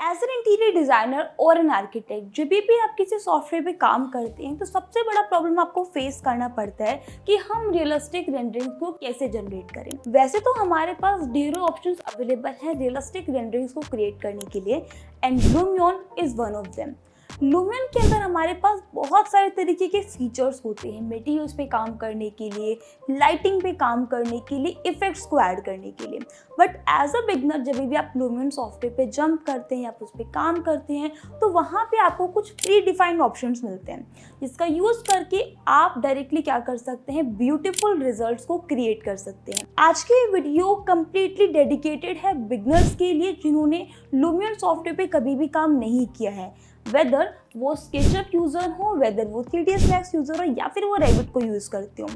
As an interior designer और an architect जब भी आप किसी सॉफ्टवेयर पे काम करते हैं तो सबसे बड़ा प्रॉब्लम आपको फेस करना पड़ता है कि हम रियलिस्टिक रेंडरिंग को कैसे जनरेट करें। वैसे तो हमारे पास ढेरों ऑप्शंस अवेलेबल हैं रियलिस्टिक रेंडरिंग्स को क्रिएट करने के लिए and Lumion is one of them. Lumion के अंदर हमारे पास बहुत सारे तरीके के फीचर्स होते हैं मटेरियल्स पे काम करने के लिए, लाइटिंग पे काम करने के लिए, इफेक्ट्स को ऐड करने के लिए। बट एज अ बिगनर जब भी आप लूमियन सॉफ्टवेयर पे जंप करते हैं, आप उस पर काम करते हैं तो वहाँ पे आपको कुछ प्री डिफाइंड ऑप्शंस मिलते हैं जिसका यूज़ करके आप डायरेक्टली क्या कर सकते हैं, ब्यूटीफुल रिजल्ट्स को क्रिएट कर सकते हैं। आज की वीडियो कम्प्लीटली डेडिकेटेड है बिगनर्स के लिए जिन्होंने लूमियन सॉफ्टवेयर पे कभी भी काम नहीं किया है, वेदर वो स्केचअप यूज़र हो, वेदर वो 3ds Max यूज़र हो या फिर वो रेविट को यूज़ करते हो।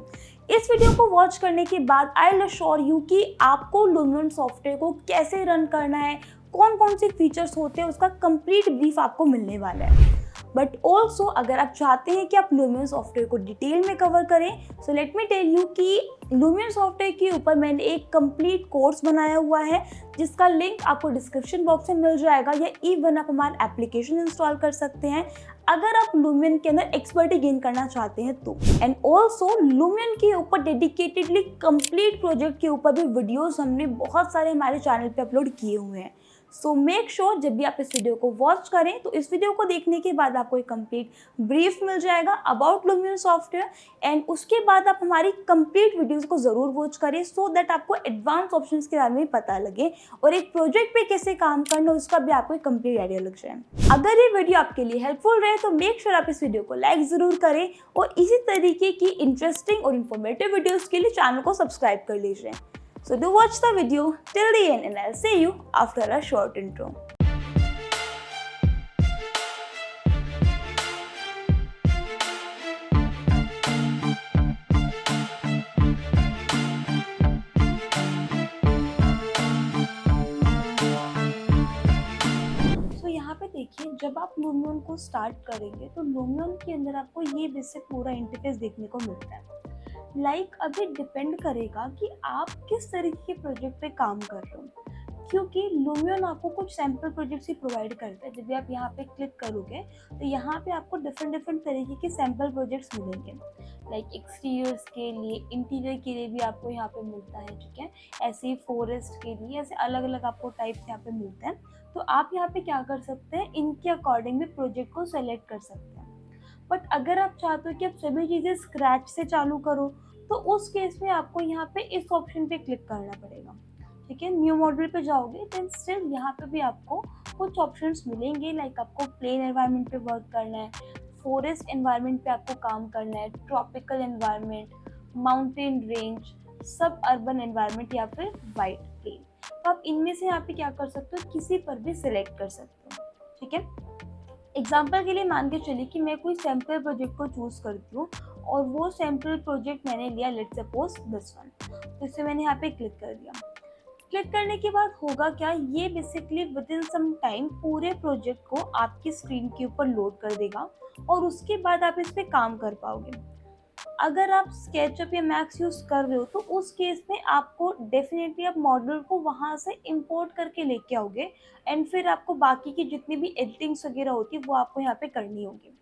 इस वीडियो को वॉच करने के बाद आई विल अश्योर यू कि आपको लूमियन सॉफ्टवेयर को कैसे रन करना है, कौन कौन से फीचर्स होते हैं, उसका कंप्लीट ब्रीफ आपको मिलने वाला है। बट ऑल्सो अगर आप चाहते हैं कि आप लूमियन सॉफ्टवेयर को डिटेल में कवर करें, so let me tell you कि लूमियन सॉफ्टवेयर के ऊपर मैंने एक कंप्लीट कोर्स बनाया हुआ है जिसका लिंक आपको डिस्क्रिप्शन बॉक्स में मिल जाएगा, या इवन आप हमारा एप्लीकेशन इंस्टॉल कर सकते हैं अगर आप लूमियन के अंदर एक्सपर्टी गेन करना चाहते हैं तो। एंड ऑल्सो लूमियन के ऊपर डेडिकेटेडली कंप्लीट प्रोजेक्ट के ऊपर भी वीडियोस हमने बहुत सारे हमारे चैनल पे अपलोड किए हुए हैं। सो मेक श्योर जब भी आप इस वीडियो को वॉच करें तो इस वीडियो को देखने के बाद आपको एक कंप्लीट ब्रीफ मिल जाएगा अबाउट लूमियन सॉफ्टवेयर, एंड उसके बाद आप हमारी कंप्लीट वीडियोस को ज़रूर वॉच करें सो दैट आपको एडवांस ऑप्शंस के बारे में पता लगे और एक प्रोजेक्ट पे कैसे काम करना उसका भी आपको एक कंप्लीट आइडिया लग जाए। अगर ये वीडियो आपके लिए हेल्पफुल रहे तो मेक श्योर आप इस वीडियो को लाइक ज़रूर करें और इसी तरीके की इंटरेस्टिंग और इन्फॉर्मेटिव वीडियोज़ के लिए चैनल को सब्सक्राइब कर लीजिए। So do watch the video till the end and I'll see you after a short intro. So यहाँ पे देखिए जब आप लूमियन को स्टार्ट करेंगे तो लूमियन के अंदर आपको ये बेसिक पूरा इंटरफेस देखने को मिलता है। अभी डिपेंड करेगा कि आप किस तरीके के प्रोजेक्ट पे काम कर रहे हो, क्योंकि लूमियन आपको कुछ सैम्पल प्रोजेक्ट्स ही प्रोवाइड करता है। जब भी आप यहाँ पे क्लिक करोगे तो यहाँ पे आपको डिफरेंट तरीके के सैम्पल प्रोजेक्ट्स मिलेंगे, लाइक एक्सटीरियर्स के लिए, इंटीरियर के लिए भी आपको यहाँ पे मिलता है, ठीक है। ऐसे ही फॉरेस्ट के लिए, ऐसे अलग अलग आपको टाइप्स यहाँ पे मिलते हैं। तो आप यहाँ पे क्या कर सकते हैं, इनके अकॉर्डिंग भी प्रोजेक्ट को सेलेक्ट कर सकते हैं। बट अगर आप चाहते हो कि आप सभी चीज़ें स्क्रैच से चालू करो तो उस केस में आपको यहाँ पे इस ऑप्शन पे क्लिक करना पड़ेगा, ठीक है। न्यू मॉडल पे जाओगे देन स्टिल यहाँ पे भी आपको कुछ ऑप्शंस मिलेंगे, लाइक आपको प्लेन एनवायरनमेंट पे वर्क करना है, फॉरेस्ट एनवायरनमेंट पे आपको काम करना है, ट्रॉपिकल एनवायरनमेंट, माउंटेन रेंज, सब अर्बन एनवायरनमेंट या फिर वाइट प्लेन। तो आप इनमें से यहाँ पे क्या कर सकते हो, किसी पर भी सिलेक्ट कर सकते हो, ठीक है। एग्जाम्पल के लिए मान के चलिए कि मैं कोई सैम्पल प्रोजेक्ट को चूज़ करती हूँ और वो सैम्पल प्रोजेक्ट मैंने लिया, लेट्स सपोज दिस वन। तो इसे मैंने यहाँ पे क्लिक कर दिया। क्लिक करने के बाद होगा क्या, ये basically within some time पूरे प्रोजेक्ट को आपकी स्क्रीन के ऊपर लोड कर देगा और उसके बाद आप इस पर काम कर पाओगे। अगर आप स्केचअप या मैक्स यूज़ कर रहे हो तो उस केस में आपको डेफिनेटली आप मॉडल को वहाँ से इंपोर्ट करके लेके आओगे एंड फिर आपको बाकी की जितनी भी एडिटिंग्स वगैरह होती है वो आपको यहाँ पे करनी होगी।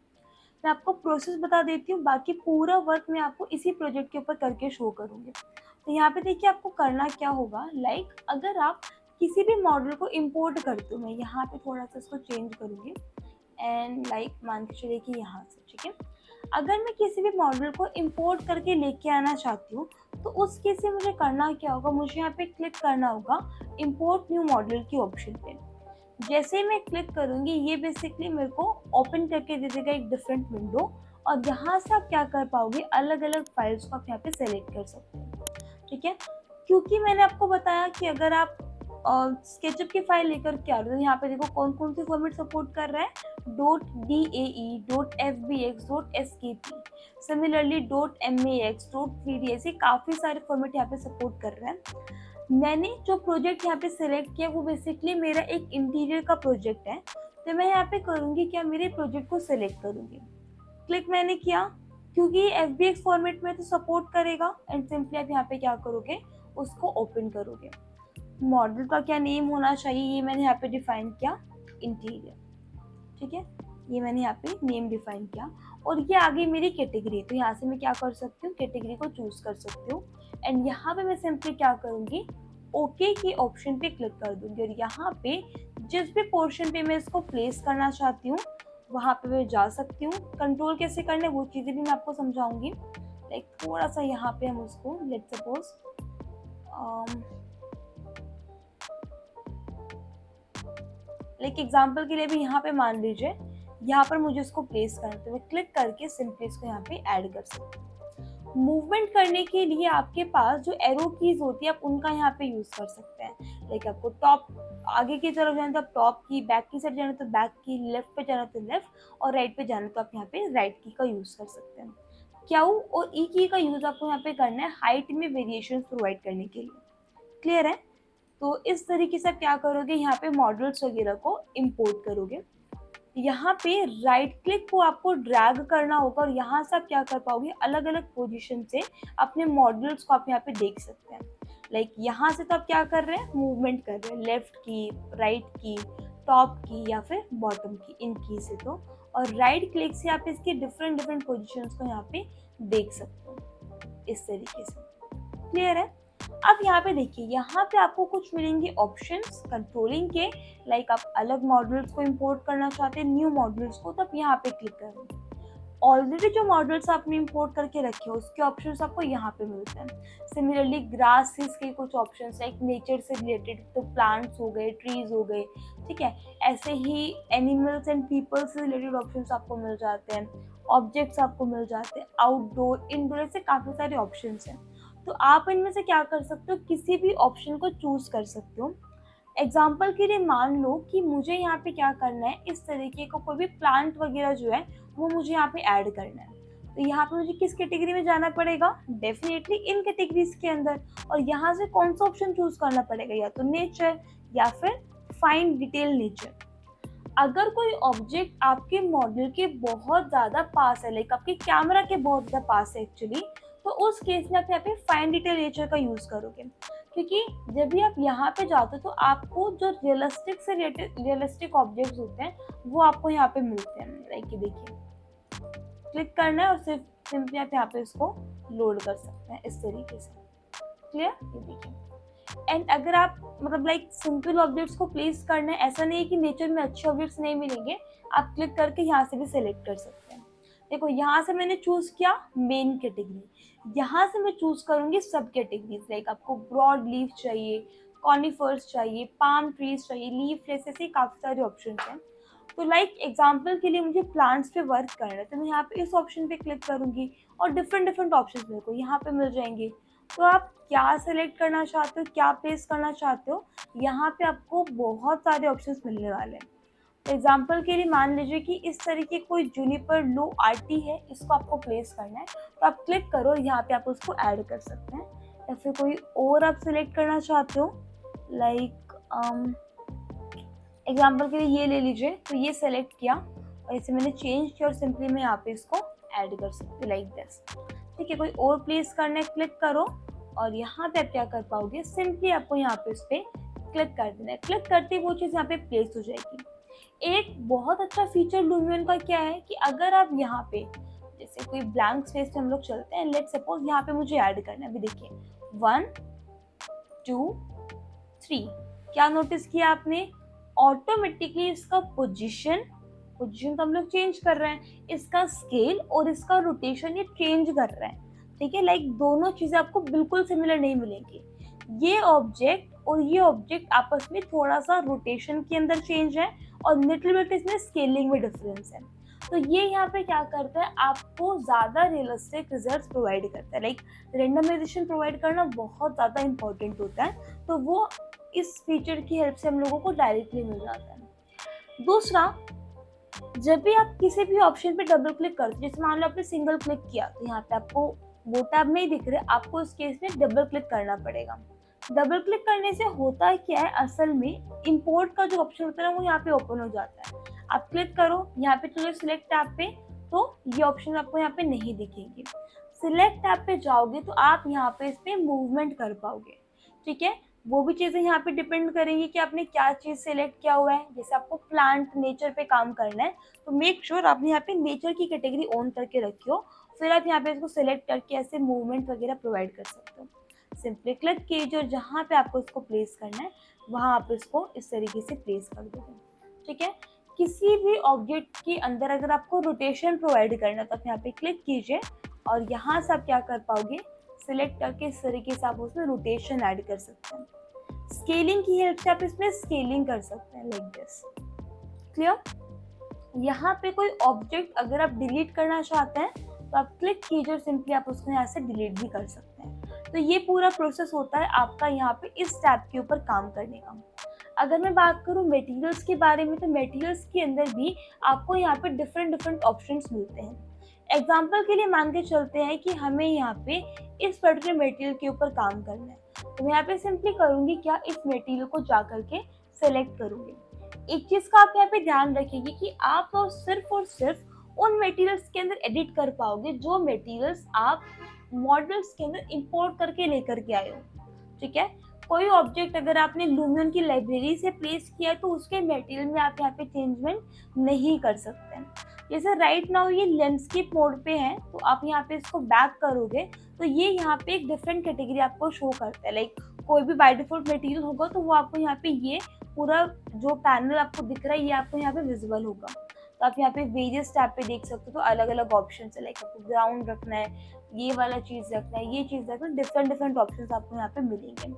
मैं आपको प्रोसेस बता देती हूँ, बाकी पूरा वर्क मैं आपको इसी प्रोजेक्ट के ऊपर करके शो करूँगी। तो यहाँ पे देखिए आपको करना क्या होगा, लाइक अगर आप किसी भी मॉडल को इम्पोर्ट करते हो, मैं यहाँ पे थोड़ा सा इसको चेंज करूँगी एंड लाइक मान के चलिए कि यहाँ से, ठीक है। अगर मैं किसी भी मॉडल को इंपोर्ट करके लेके आना चाहती हूँ तो उस केस में मुझे करना क्या होगा, मुझे यहाँ पे क्लिक करना होगा इंपोर्ट न्यू मॉडल की ऑप्शन पे। जैसे ही मैं क्लिक करूँगी ये बेसिकली मेरे को ओपन करके दे देगा एक डिफरेंट विंडो, और यहाँ से आप क्या कर पाओगे, अलग अलग फाइल्स को आप यहाँ पे सेलेक्ट कर सकते हैं, ठीक है। क्योंकि मैंने आपको बताया कि अगर आप स्केचअप की फाइल लेकर के आ रहे हो, यहाँ पे देखो कौन कौन सी फॉर्मेट सपोर्ट कर रहा है, .dae, .fbx, .skp, similarly .max, .3d, ऐसे काफ़ी सारे फॉर्मेट यहाँ पे सपोर्ट कर रहा है। मैंने जो प्रोजेक्ट यहाँ पे सिलेक्ट किया वो बेसिकली मेरा एक इंटीरियर का प्रोजेक्ट है, तो मैं यहाँ पे करूँगी क्या, मेरे प्रोजेक्ट को सिलेक्ट करूँगी। क्लिक मैंने किया, क्योंकि ये FBX फॉर्मेट में तो सपोर्ट करेगा एंड सिंपली आप यहाँ पे क्या करोगे, उसको ओपन करोगे। मॉडल का क्या नेम होना चाहिए ये मैंने यहाँ पे डिफाइन किया, इंटीरियर। ठीक है, ये मैंने यहाँ पे नेम डिफाइन किया और ये आगे मेरी कैटेगरी। तो यहाँ से मैं क्या कर सकती हूँ, कैटेगरी को चूज कर सकती हूँ एंड यहाँ पे मैं सिंपली क्या करूँगी, ओके की ऑप्शन पे क्लिक कर दूंगी और यहाँ पे जिस भी पोर्शन पे मैं इसको प्लेस करना चाहती हूँ वहाँ पे मैं जा सकती हूँ। कंट्रोल कैसे करना है वो चीज़ें भी मैं आपको समझाऊंगी। लाइक थोड़ा सा यहाँ पे हम उसको लेट सपोज लाइक एग्जाम्पल के लिए भी यहाँ पे मान लीजिए यहाँ पर मुझे इसको प्लेस करना है तो मैं क्लिक करके सिंपली इसको यहाँ पे ऐड कर सकती हूँ। मूवमेंट करने के लिए आपके पास जो एरो कीज होती है आप उनका यहाँ पे यूज कर सकते हैं। लाइक आपको टॉप आगे की तरफ जाना तो टॉप की, बैक की साइड जाना तो बैक की, लेफ्ट पे जाना तो लेफ्ट और राइट पे जाना तो आप यहाँ पे राइट की का यूज कर सकते हैं। क्यू और ई की का यूज आपको यहाँ पे करना है हाइट में वेरिएशन प्रोवाइड करने के लिए। क्लियर है? तो इस तरीके से आप क्या करोगे, यहाँ पे मॉडल्स वगैरह को इम्पोर्ट करोगे। यहाँ पे राइट क्लिक को आपको ड्रैग करना होगा और यहाँ से आप क्या कर पाओगे, अलग अलग पोजीशन से अपने मॉडल्स को आप यहाँ पे देख सकते हैं। लाइक यहाँ से तो आप क्या कर रहे हैं, मूवमेंट कर रहे हैं, लेफ्ट की, राइट की, टॉप की या फिर बॉटम की, इन की से तो। और राइट क्लिक से आप इसकी डिफरेंट पोजीशंस को यहाँ पे देख सकते हो इस तरीके से। क्लियर है? अब यहाँ पे देखिए, यहाँ पे आपको कुछ मिलेंगे ऑप्शंस कंट्रोलिंग के। लाइक आप अलग मॉडल्स को इंपोर्ट करना चाहते हैं, न्यू मॉडल्स को, तो आप यहाँ पे क्लिक करेंगे। ऑलरेडी जो मॉडल्स आपने इंपोर्ट करके रखे हो उसके ऑप्शंस आपको यहाँ पे मिलते हैं। सिमिलरली ग्रासेस के कुछ ऑप्शंस लाइक नेचर से रिलेटेड, तो प्लांट्स हो गए, ट्रीज हो गए, ठीक है। ऐसे ही एनिमल्स एंड पीपल से रिलेटेड ऑप्शंस आपको मिल जाते हैं, ऑब्जेक्ट्स आपको मिल जाते हैं, आउटडोर, इनडोर, ऐसे काफ़ी सारे ऑप्शंस हैं। तो आप इनमें से क्या कर सकते हो, किसी भी ऑप्शन को चूज कर सकते हो। एग्जाम्पल के लिए मान लो कि मुझे यहाँ पे क्या करना है, इस तरीके का कोई भी प्लांट वगैरह जो है वो मुझे यहाँ पे ऐड करना है। तो यहाँ पे मुझे किस कैटेगरी में जाना पड़ेगा, डेफिनेटली इन कैटेगरीज के अंदर। और यहाँ से कौन सा ऑप्शन चूज करना पड़ेगा, या तो नेचर या फिर फाइंड डिटेल नेचर। अगर कोई ऑब्जेक्ट आपके मॉडल के बहुत ज़्यादा पास है, लाइक आपके कैमरा के बहुत ज़्यादा पास है एक्चुअली, तो उस केस में आप यहाँ पे फाइन डिटेल नेचर का यूज़ करोगे। क्योंकि जब भी आप यहाँ पे जाते हो तो आपको जो रियलिस्टिक से रियलिस्टिक ऑब्जेक्ट्स होते हैं वो आपको यहाँ पे मिलते हैं। लाइक ये देखिए, क्लिक करना है और सिर्फ सिंपली आप यहाँ पे इसको लोड कर सकते हैं इस तरीके से। क्लियर? ये देखिए। एंड अगर आप मतलब लाइक सिंपल ऑब्जेक्ट्स को प्लेस करना है, ऐसा नहीं है कि नेचर में अच्छे ऑब्जेक्ट्स नहीं मिलेंगे, आप क्लिक करके यहाँ से भी सिलेक्ट कर सकते हैं। देखो यहाँ से मैंने चूज किया मेन कैटेगरी, यहाँ से मैं चूज करूंगी सब कैटेगरीज। लाइक आपको ब्रॉड लीफ चाहिए, कॉनिफर्स चाहिए, पाम ट्रीज चाहिए, लीफलेस, ऐसे काफ़ी सारे ऑप्शन हैं। तो लाइक एग्जांपल के लिए मुझे प्लांट्स पे वर्क करना है तो मैं यहाँ पे इस ऑप्शन पे क्लिक करूंगी और डिफरेंट ऑप्शंस मेरे को यहाँ पे मिल जाएंगे। तो आप क्या सेलेक्ट करना चाहते हो, क्या प्लेस करना चाहते हो, यहाँ पे आपको बहुत सारे ऑप्शंस मिलने वाले हैं। तो एग्जाम्पल के लिए मान लीजिए कि इस तरीके कोई जूनिपर लो आर्टी है, इसको आपको प्लेस करना है, तो आप क्लिक करो और यहाँ पे आप उसको ऐड कर सकते हैं। या फिर कोई और आप सिलेक्ट करना चाहते हो, लाइक एग्जाम्पल के लिए ये ले लीजिए, तो ये सेलेक्ट किया और इसे मैंने चेंज किया और सिंपली मैं यहाँ पे इसको ऐड कर सकती हूँ लाइक दिस। ठीक है, कोई और प्लेस करना है, क्लिक करो और यहाँ पे आप क्या कर पाओगे, सिंपली आपको यहाँ पे इस पर क्लिक कर देना है। क्लिक करते ही वो चीज़ यहाँ पे प्लेस हो जाएगी। एक बहुत अच्छा फीचर लूमियन का क्या है कि अगर आप यहाँ पे जैसे कोई ब्लैंक स्पेस पे हम लोग चलते हैं, लेट सपोज यहाँ पे मुझे ऐड करना है। अभी देखिए 1 2 3, क्या नोटिस किया आपने, ऑटोमेटिकली इसका पोजीशन तो हम लोग चेंज कर रहे हैं, इसका स्केल और इसका रोटेशन ये चेंज कर रहे हैं। ठीक है, लाइक दोनों चीजें आपको बिल्कुल सिमिलर नहीं मिलेंगी। ये ऑब्जेक्ट और ये ऑब्जेक्ट आपस में थोड़ा सा रोटेशन के अंदर चेंज है और लिटिल बिट इसमें स्केलिंग में डिफरेंस है। तो ये यहाँ पे क्या करता है, आपको ज़्यादा रियलिस्टिक रिजल्ट्स प्रोवाइड करता है। लाइक रेंडमाइजेशन प्रोवाइड करना बहुत ज़्यादा इंपॉर्टेंट होता है, तो वो इस फीचर की हेल्प से हम लोगों को डायरेक्टली मिल जाता है। दूसरा, जब भी आप किसी भी ऑप्शन पे डबल क्लिक करते हो, जैसे मान लो आपने सिंगल क्लिक किया तो यहाँ पे आपको वो टैब नहीं दिख रहे, आपको इस केस में डबल क्लिक करना पड़ेगा। डबल क्लिक करने से होता क्या है, असल में इंपोर्ट का जो ऑप्शन होता है वो यहाँ पे ओपन हो जाता है। आप क्लिक करो यहाँ पे, चलो सिलेक्ट टैब पे, तो ये ऑप्शन आपको यहाँ पे नहीं दिखेंगे। सिलेक्ट टैब पे जाओगे तो आप यहाँ पे इस पे मूवमेंट कर पाओगे। ठीक है, वो भी चीज़ें यहाँ पे डिपेंड करेंगी कि आपने क्या चीज़ सेलेक्ट किया हुआ है। जैसे आपको प्लांट नेचर पे काम करना है तो मेक श्योर आपने यहाँ पे नेचर की कैटेगरी ऑन करके रखी हो, फिर आप यहाँ पे इसको सेलेक्ट करके ऐसे मूवमेंट वगैरह प्रोवाइड कर सकते हो। सिंपली क्लिक कीजिए और जहाँ पे आपको इसको प्लेस करना है वहाँ आप इसको इस तरीके से प्लेस कर दोगे। ठीक है, किसी भी ऑब्जेक्ट के अंदर अगर आपको रोटेशन प्रोवाइड करना है तो आप यहाँ पे क्लिक कीजिए और यहाँ से आप क्या कर पाओगे, सिलेक्ट करके इस तरीके से आप उसमें रोटेशन ऐड कर सकते हैं। स्केलिंग की हेल्प से आप इसमें स्केलिंग कर सकते हैं लाइक दिस। क्लियर? यहाँ पे कोई ऑब्जेक्ट अगर आप डिलीट करना चाहते हैं तो आप क्लिक कीजिए और सिंपली आप उसको यहाँ से डिलीट भी कर सकते हैं। तो ये पूरा प्रोसेस होता है आपका यहाँ पे इस टैब के ऊपर काम करने का। अगर मैं बात करूँ मटेरियल्स के बारे में तो मटेरियल्स के अंदर भी आपको यहाँ पे डिफरेंट ऑप्शंस मिलते हैं। एग्जाम्पल के लिए मान के चलते हैं कि हमें यहाँ पे इस पर्टिकुलर मटेरियल के ऊपर काम करना है, तो मैं यहाँ पे सिंपली करूँगी क्या, इस मटेरियल को जा करके सेलेक्ट करूँगी। एक चीज़ का आप यहाँ पे ध्यान रखेंगे कि आप और सिर्फ उन मटेरियल्स के अंदर एडिट कर पाओगे जो मटेरियल्स आप मॉडल्स के अंदर इंपोर्ट करके लेकर के आए हो। ठीक है, कोई ऑब्जेक्ट अगर आपने लूमियन की लाइब्रेरी से प्लेस किया है तो उसके मटेरियल में आप यहाँ पे चेंजमेंट नहीं कर सकते हैं। जैसे राइट नाउ ये लैंडस्केप मोड पे है तो आप यहाँ पे इसको बैक करोगे तो ये यहाँ पे एक डिफरेंट कैटेगरी आपको शो करता है। लाइक कोई भी बाय डिफॉल्ट मटेरियल होगा तो वो आपको यहाँ पे ये पूरा जो पैनल आपको दिख रहा है ये आपको यहाँ पे विजिबल होगा। तो आप यहाँ पे वेरियस टैब पे देख सकते हो, तो अलग अलग ऑप्शन है। लाइक आपको ग्राउंड रखना है, ये वाला चीज़ रखना है, ये चीज़ रखना है, डिफरेंट ऑप्शन आपको यहाँ पे मिलेंगे।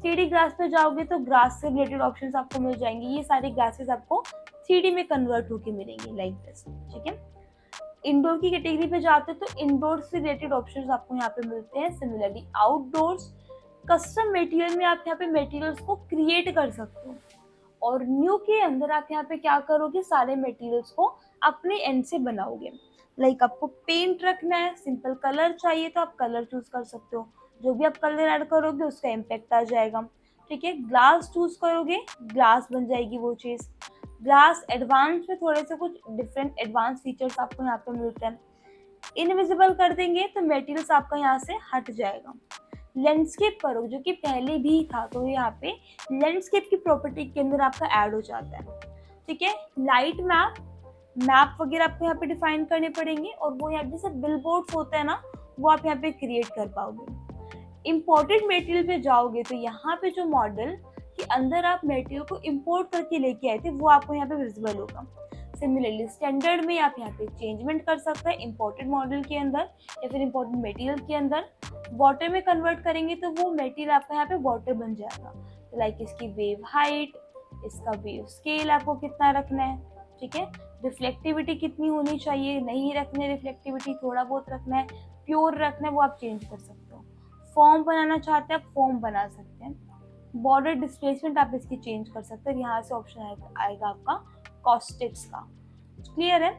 3D ग्रास पे जाओगे तो ग्रास से रिलेटेड ऑप्शंस आपको मिल जाएंगे। ये सारे ग्रासेस आपको 3D में कन्वर्ट होके मिलेंगे लाइक दिस। ठीक है, इंडोर की कैटेगरी पे जाते हो तो इंडोर से रिलेटेड ऑप्शंस आपको यहाँ पे मिलते हैं। सिमिलरली आउटडोर्स कस्टम मटेरियल में आप यहाँ पे मटेरियल्स को क्रिएट कर सकते हो और न्यू के अंदर आप यहाँ पे क्या करोगे, सारे मटेरियल्स को अपने एंड से बनाओगे। लाइक आपको पेंट रखना है, सिंपल कलर चाहिए तो आप कलर चूज कर सकते हो, जो भी आप कलर ऐड करोगे उसका इम्पैक्ट आ जाएगा। ठीक है, ग्लास चूज करोगे, ग्लास बन जाएगी वो चीज़। ग्लास एडवांस में थोड़े से कुछ डिफरेंट एडवांस फीचर्स आपको यहाँ पे मिलते हैं। इनविजिबल कर देंगे तो मटेरियल्स आपका यहाँ से हट जाएगा। लैंडस्केप करो जो कि पहले भी था तो यहाँ पे लैंडस्केप की प्रॉपर्टी के अंदर आपका ऐड हो जाता है। ठीक है, लाइट मैप वगैरह आपको यहाँ पे डिफाइन करने पड़ेंगे और वो यहाँ पे जैसे बिलबोर्ड्स होता है ना, वो आप यहाँ पे क्रिएट कर पाओगे। इम्पोर्टेड मटेरियल पे जाओगे तो यहाँ पे जो मॉडल के अंदर आप मटेरियल को इम्पोर्ट करके लेके आए थे वो आपको यहाँ पे विजिबल होगा। सिमिलरली स्टैंडर्ड में आप यहाँ पे चेंजमेंट कर सकते हैं इम्पोर्टेड मॉडल के अंदर या फिर इम्पोर्टेड मटेरियल के अंदर। वाटर में कन्वर्ट करेंगे तो वो मटेरियल आपका यहाँ पे वाटर बन जाएगा। तो लाइक इसकी वेव हाइट, इसका वेव स्केल आपको कितना रखना है। ठीक है, रिफ्लेक्टिविटी कितनी होनी चाहिए, नहीं रखना है रिफ्लेक्टिविटी, थोड़ा बहुत रखना है, प्योर रखना है, वो आप चेंज कर सकते हो। फॉर्म बनाना चाहते हैं आप फॉर्म बना सकते हैं। बॉर्डर डिस्प्लेसमेंट आप इसकी चेंज कर सकते हैं। यहाँ से ऑप्शन आएगा आपका कॉस्टिक्स का। क्लियर है?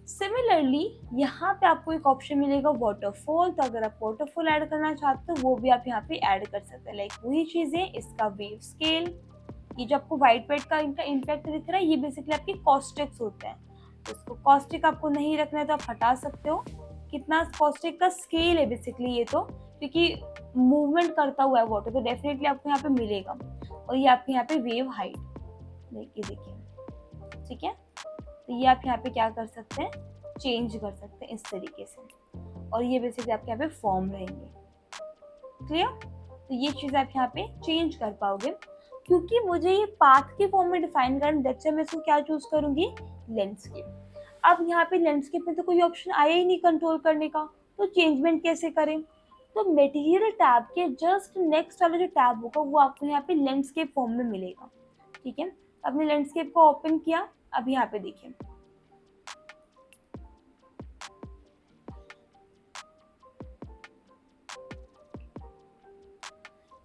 सिमिलरली यहाँ पे आपको एक ऑप्शन मिलेगा वाटरफॉल, तो अगर आप वाटरफॉल ऐड करना चाहते हो वो भी आप यहाँ पे ऐड कर सकते हैं। लाइक वही चीज़ें, इसका वेव स्केल, ये जो आपको वाइट का इनका इम्पैक्ट दिख रहा है ये बेसिकली आपके कॉस्टिक्स होते हैं। तो इसको कॉस्टिक आपको नहीं रखना है तो आप हटा सकते हो। कितना कॉस्टिक का स्केल है बेसिकली ये, तो क्योंकि मूवमेंट करता हुआ है वाटर तो डेफिनेटली आपको यहाँ पे मिलेगा। और ये आपके यहाँ पे वेव हाइट देखिए। ठीक है, तो ये आप यहाँ पे क्या कर सकते हैं, चेंज कर सकते हैं इस तरीके से। और ये बेसिकली आपके यहाँ पे फॉर्म रहेंगे। क्लियर? तो ये चीज़ आप यहाँ पे चेंज कर पाओगे। क्योंकि मुझे ये पाथ के फॉर्म में डिफाइन करना, दैट्स व्हाई मैं इसको क्या चूज करूंगी, लैंडस्केप। अब यहाँ पे लैंडस्केप में तो कोई ऑप्शन आया ही नहीं कंट्रोल करने का, तो चेंजमेंट कैसे करें। तो मटेरियल टैब के जस्ट नेक्स्ट वाला जो टैब होगा वो आपको यहाँ पे लैंडस्केप फॉर्म में मिलेगा। ठीक है, आपने लैंडस्केप को ओपन किया, अब यहाँ पे देखिए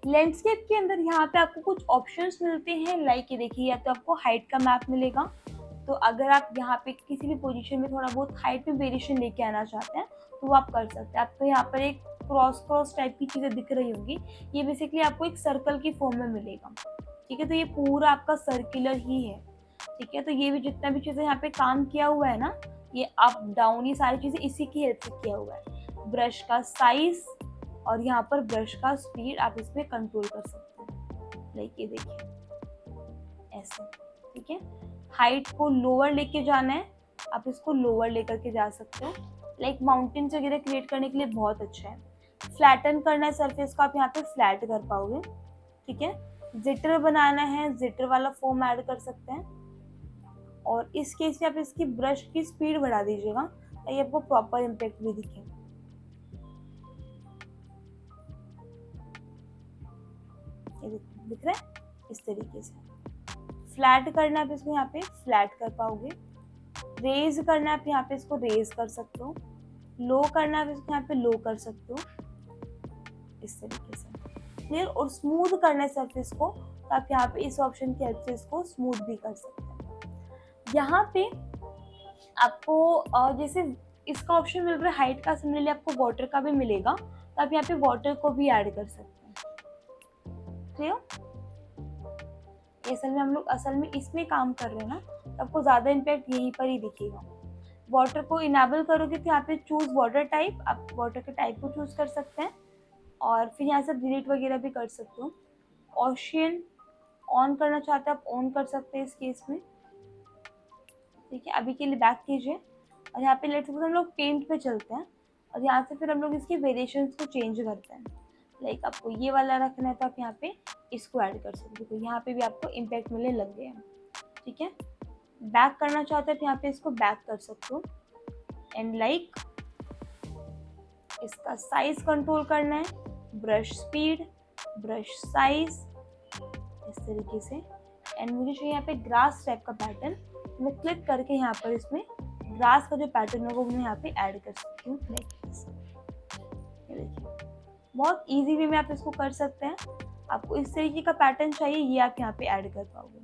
लैंडस्केप के अंदर यहाँ पे आपको कुछ ऑप्शंस मिलते हैं। लाइक ये देखिए, या तो आपको हाइट का मैप मिलेगा, तो अगर आप यहाँ पे किसी भी पोजीशन में थोड़ा बहुत हाइट में वेरिएशन लेके आना चाहते हैं तो वो आप कर सकते हैं। आपको यहाँ पर एक क्रॉस टाइप की चीज़ें दिख रही होंगी, ये बेसिकली आपको एक सर्कल की फॉर्म में मिलेगा। ठीक है, तो ये पूरा आपका सर्कुलर ही है। ठीक है, तो ये भी जितना भी चीज़ें यहाँ पे काम किया हुआ है ना, ये अप डाउन, ये सारी चीज़ें इसी की हेल्प से किया हुआ है। ब्रश का साइज, और यहाँ पर ब्रश का स्पीड आप इसमें कंट्रोल कर सकते हैं, लाइक ये देखिए ऐसे, ठीक है। हाइट को लोअर लेके जाना है, आप इसको लोअर लेकर के जा सकते हो, लाइक माउंटेन्स वगैरह क्रिएट करने के लिए बहुत अच्छा है। फ्लैटन करना है सरफेस को, आप यहाँ पे फ्लैट कर पाओगे, ठीक है। जिटर बनाना है, जिटर वाला फॉर्म ऐड कर सकते हैं, और इस केस में आप इसकी ब्रश की स्पीड बढ़ा दीजिएगा ताकि आपको प्रॉपर इम्पैक्ट भी दिखे। ये दिख रहा है इस तरीके से। फ्लैट करना है आप इसको यहाँ पे फ्लैट कर पाओगे, रेज करना है आप यहाँ पे इसको रेज कर सकते हो, लो करना है आप इसको यहाँ पे लो कर सकते हो, इस तरीके से क्लियर। और स्मूथ करना है सरफेस को, तो आप यहाँ पे इस ऑप्शन की हेल्प से इसको स्मूथ भी कर सकते हैं। यहाँ पे आपको जैसे इसका ऑप्शन मिल रहा है हाइट का, सिमिलरली आपको वाटर का भी मिलेगा, तो आप यहाँ पे वाटर को भी ऐड कर सकते हैं, क्लियर। असल में इसमें काम कर रहे हैं ना, तो आपको ज़्यादा इम्पैक्ट यहीं पर ही दिखेगा। वाटर को इनेबल करोगे तो यहाँ पे चूज वाटर टाइप, आप वाटर के टाइप को चूज कर सकते हैं, और फिर यहाँ से डिलीट वगैरह भी कर सकते हो। ओशियन ऑन करना चाहते हैं आप ऑन कर सकते हैं इस केस में, ठीक है। अभी के लिए बैक कीजिए, और यहाँ पे लेट्स सपोज हम लोग पेंट पे चलते हैं, और यहाँ से फिर हम लोग इसके वेरिएशंस को चेंज करते हैं, लाइक आपको ये वाला रखना है तो आप यहाँ पे इसको ऐड कर सकते हो, तो यहाँ पे भी आपको इम्पैक्ट मिलने लग गए हैं, ठीक है। बैक करना चाहते हैं तो यहाँ पे इसको बैक कर सकते हो, एंड लाइक इसका साइज कंट्रोल करना है, ब्रश स्पीड, ब्रश साइज, इस तरीके से। एंड मुझे चाहिए यहाँ पे ग्रास टाइप का पैटर्न, मैं क्लिक करके यहाँ पर इसमें ग्रास का जो पैटर्न होगा वो मैं यहाँ पे ऐड कर सकती हूँ, लाइक दिस। ये देखिए बहुत इजी वे में आप इसको कर सकते हैं। आपको इस तरीके का पैटर्न चाहिए, ये आप यहाँ पे ऐड कर पाओगे।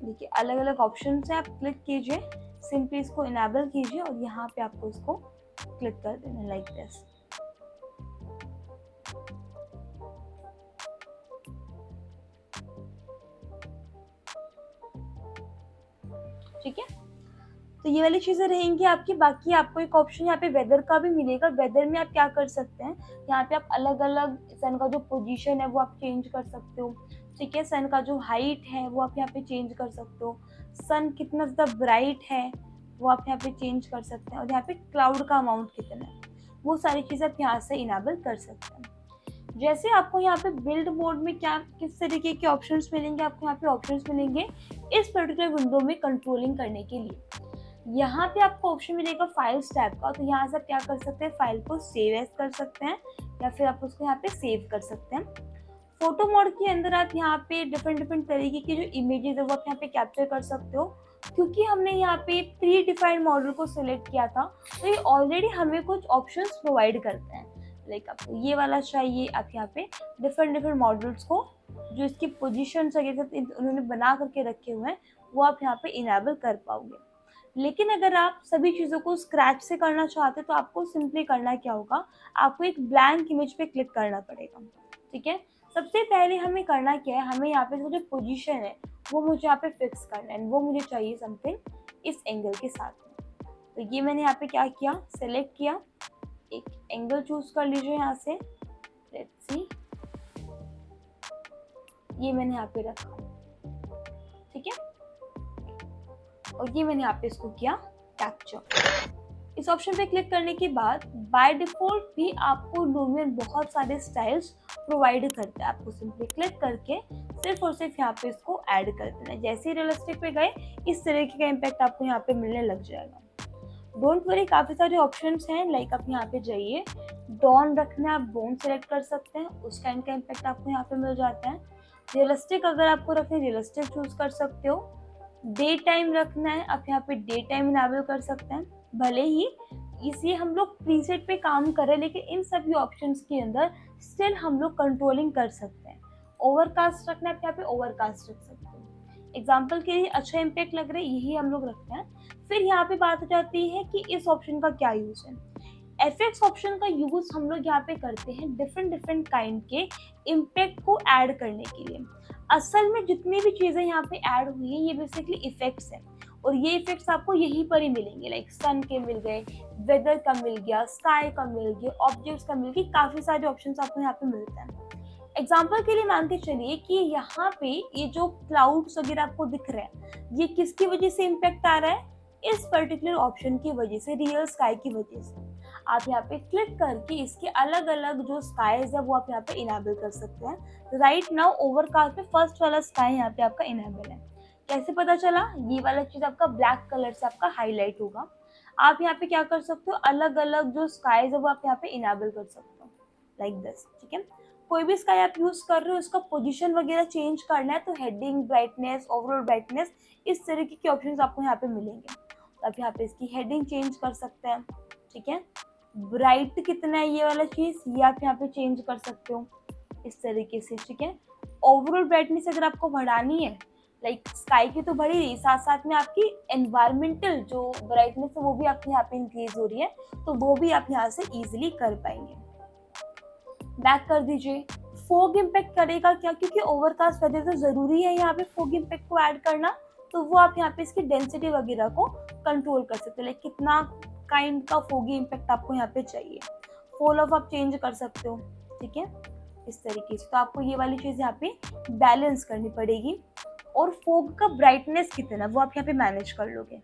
देखिए अलग अलग ऑप्शन है, आप क्लिक कीजिए, सिंपली इसको इनेबल कीजिए, और यहाँ पे आपको इसको क्लिक कर देना लाइक दिस। ठीक है, तो ये वाली चीज़ें रहेंगी आपकी। बाकी आपको एक ऑप्शन यहाँ पे वेदर का भी मिलेगा। वेदर में आप क्या कर सकते हैं, यहाँ पे आप अलग अलग सन का जो पोजीशन है वो आप चेंज कर सकते हो, ठीक है। सन का जो हाइट है वो आप यहाँ पे चेंज कर सकते हो, सन कितना ज़्यादा ब्राइट है वो आप यहाँ पे चेंज कर सकते हैं, और यहाँ पे क्लाउड का अमाउंट कितना है वो सारी चीज़ें आप यहाँ से इनेबल कर सकते हैं। जैसे आपको यहाँ पे बिल्ड मोड में क्या किस तरीके के ऑप्शंस मिलेंगे, आपको यहाँ पे ऑप्शंस मिलेंगे इस पर्टिकुलर विंडो में कंट्रोलिंग करने के लिए। यहाँ पे आपको ऑप्शन मिलेगा फाइल्स टैब का, तो यहाँ से आप क्या कर सकते हैं, फाइल को सेव एज कर सकते हैं, या फिर आप उसको यहाँ पे सेव कर सकते हैं। फोटो मोड के अंदर आप यहाँ पे डिफरेंट तरीके की जो इमेजेस है वो आप यहाँ पे कैप्चर कर सकते हो। क्योंकि हमने यहाँ पे प्री डिफाइंड मॉडल को सिलेक्ट किया था, तो ये ऑलरेडी हमें कुछ ऑप्शंस प्रोवाइड करते हैं, लाइक आपको ये वाला चाहिए, आप यहाँ पे डिफरेंट मॉडल्स को जो इसकी पोजीशन वगैरह उन्होंने बना करके रखे हुए हैं वो आप यहाँ पे इनेबल कर पाओगे। लेकिन अगर आप सभी चीज़ों को स्क्रैच से करना चाहते तो आपको सिंपली करना क्या होगा, आपको एक ब्लैंक इमेज पे क्लिक करना पड़ेगा, ठीक है। सबसे पहले हमें करना क्या है, हमें यहाँ पे जो पोजीशन है वो मुझे यहाँ पे फिक्स करना है, वो मुझे चाहिए समथिंग इस एंगल के साथ में। तो ये मैंने यहाँ पे क्या किया, सेलेक्ट किया, एक एंगल चूज कर लीजिए यहाँ से, लेट्स सी, ये मैंने यहाँ पे रखा, ठीक है। और ये मैंने यहाँ पे इसको किया कैप्चर। इस ऑप्शन पे क्लिक करने के बाद बाय डिफॉल्ट भी आपको लुमियन बहुत सारे स्टाइल्स प्रोवाइड करता है। आपको सिंपली क्लिक करके सिर्फ और सिर्फ यहाँ पे इसको ऐड कर देना है। जैसे ही रियलिस्टिक पे गए इस तरीके का इम्पैक्ट आपको यहाँ पे मिलने लग जाएगा। डोंट वरी, काफ़ी सारे ऑप्शंस हैं, लाइक आप यहाँ पे जाइए, डॉन रखना है आप डॉन सेलेक्ट कर सकते हैं, उस टाइम का इम्पैक्ट आपको यहाँ पे मिल जाता है। रियलिस्टिक अगर आपको रखना है रियलिस्टिक चूज कर सकते हो। डे टाइम रखना है आप यहाँ पे डे टाइम इनेबल कर सकते हैं। भले ही इसी हम लोग प्रीसेट पे काम कर रहे हैं, लेकिन इन सभी ऑप्शंस के अंदर स्टिल हम लोग कंट्रोलिंग कर सकते हैं। ओवरकास्ट रखना है आप यहाँ पे ओवरकास्ट रख सकते हैं। एग्जाम्पल के लिए अच्छा इम्पैक्ट लग रहा है यही हम लोग रखते हैं। फिर यहाँ पे बात हो जाती है कि इस ऑप्शन का क्या यूज है। एफएक्स ऑप्शन का यूज हम लोग यहाँ पे करते हैं डिफरेंट काइंड के इम्पैक्ट को ऐड करने के लिए। असल में जितनी भी चीज़ें यहाँ पे ऐड हुई है ये बेसिकली इफेक्ट्स है, और ये इफेक्ट्स आपको यहीं पर ही मिलेंगे, लाइक सन के मिल गए, वेदर का मिल गया, स्काई का मिल गया, ऑब्जेक्ट्स का मिल गया, काफ़ी सारे ऑप्शन आपको यहाँ पे मिलते हैं। एग्जाम्पल के लिए मान के चलिए कि यहाँ पे ये जो क्लाउड्स वगैरह आपको दिख रहे हैं, ये किसकी वजह से इम्पैक्ट आ रहा है, इस पर्टिकुलर ऑप्शन की वजह से, रियल स्काई की वजह से। आप यहाँ पे क्लिक करके इसके अलग अलग जो स्काईज है वो आप यहाँ पे इनेबल कर सकते हैं। राइट नाउ ओवरकास्ट में फर्स्ट वाला स्काई यहाँ पे आपका इनेबल है। कैसे पता चला, ये वाला चीज आपका ब्लैक कलर से आपका हाईलाइट होगा। आप यहाँ पे क्या कर सकते हो, अलग अलग जो स्काईज है वो आप यहाँ पे इनेबल कर सकते हो, लाइक दिस। ठीक है, कोई भी स्काई आप यूज कर रहे हो, उसका पोजीशन वगैरह चेंज करना है तो हेडिंग, ब्राइटनेस, ओवरऑल ब्राइटनेस, इस तरीके के ऑप्शंस आपको यहाँ पे मिलेंगे। तो आप यहाँ पे इसकी हेडिंग चेंज कर सकते हैं। ठीक है, ब्राइट कितना है ये वाला चीज, ये आप यहाँ पे चेंज कर सकते हो इस तरीके से। ठीक है, ओवरऑल ब्राइटनेस अगर आपको बढ़ानी है, लाइक स्काई की तो बढ़ी रही, साथ साथ में आपकी एनवायरमेंटल जो ब्राइटनेस है वो भी आपके यहाँ पे इंक्रीज हो रही है, तो वो भी आप यहाँ से इजिली कर पाएंगे। बैक कर दीजिए। फोग इम्पैक्ट करेगा क्या, क्योंकि ओवरकास्ट वेदर तो जरूरी है यहाँ पे फोग इम्पैक्ट को ऐड करना, तो वो आप यहाँ पे इसकी डेंसिटी वगैरह को कंट्रोल कर सकते हो, लाइक कितना काइंड का फोगी इम्पैक्ट आपको यहाँ पे चाहिए। फॉल ऑफ आप चेंज कर सकते हो। ठीक है, इस तरीके से। तो आपको ये वाली चीज यहाँ पे बैलेंस करनी पड़ेगी, और फोग का ब्राइटनेस कितना वो आप यहाँ पे मैनेज कर लोगे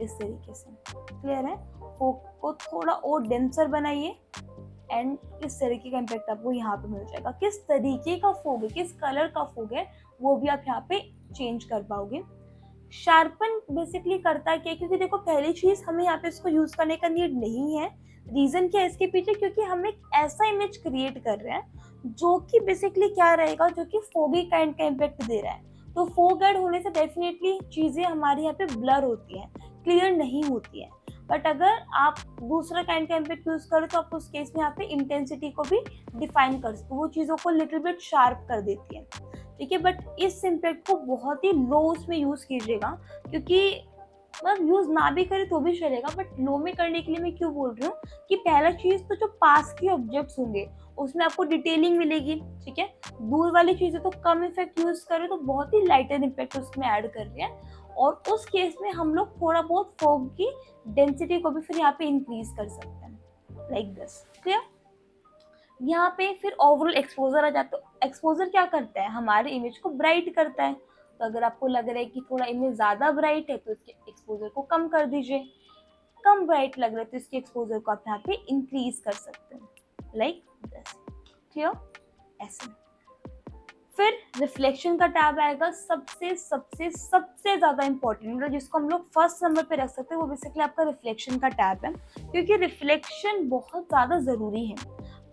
इस तरीके से। क्लियर है, फोग को थोड़ा और डेंसर बनाइए, एंड इस तरीके का इम्पैक्ट आपको यहाँ पे मिल जाएगा। किस तरीके का फोग है, किस कलर का फोग है, वो भी आप यहाँ पे चेंज कर पाओगे। शार्पन बेसिकली करता क्या है, क्योंकि देखो पहली चीज हमें यहाँ पे इसको यूज करने का नीड नहीं है। रीजन क्या है इसके पीछे, क्योंकि हम एक ऐसा इमेज क्रिएट कर रहे हैं जो कि बेसिकली क्या रहेगा, जो कि फोगी काइंड का इम्पैक्ट दे रहा है। तो फोग ऐड होने से डेफिनेटली चीजें हमारे यहाँ पे ब्लर होती हैं, क्लियर नहीं होती है। बट अगर आप दूसरा काइंड का इम्पैक्ट यूज करो तो आप उस केस में यहाँ पे इंटेंसिटी को भी डिफाइन कर सकते हो, वो चीज़ों को लिटिल बिट शार्प कर देती है। ठीक है, बट इस इम्पैक्ट को बहुत ही लो उसमें यूज कीजिएगा, क्योंकि मतलब यूज ना भी करे तो भी चलेगा, बट लो में करने के लिए मैं क्यों बोल रही हूँ कि पहला चीज तो जो पास के ऑब्जेक्ट्स होंगे उसमें आपको डिटेलिंग मिलेगी। ठीक है, दूर वाली चीजें तो कम इफेक्ट यूज करें तो बहुत ही लाइटर इम्पैक्ट उसमें ऐड कर रहे हैं, और उस केस में हम लोग थोड़ा बहुत फॉग की डेंसिटी को भी फिर यहाँ पे इंक्रीज कर सकते हैं, लाइक दिस। क्लियर, यहाँ पे फिर ओवरऑल एक्सपोजर आ जाता है। एक्सपोजर क्या करता है, हमारे इमेज को ब्राइट करता है। तो अगर आपको लग रहा है कि थोड़ा इमेज ज़्यादा ब्राइट है तो इसके एक्सपोजर को कम कर दीजिए, कम ब्राइट लग रहा है तो इसके एक्सपोजर को आप यहाँ पे इंक्रीज कर सकते हैं, लाइक दिस। क्लियर, ऐसे। फिर रिफ्लेक्शन का टैब आएगा, सबसे सबसे सबसे ज़्यादा इंपॉर्टेंट, मतलब जिसको हम लोग फर्स्ट नंबर पे रख सकते हैं, वो बेसिकली आपका रिफ्लेक्शन का टैब है, क्योंकि रिफ्लेक्शन बहुत ज़्यादा ज़रूरी है।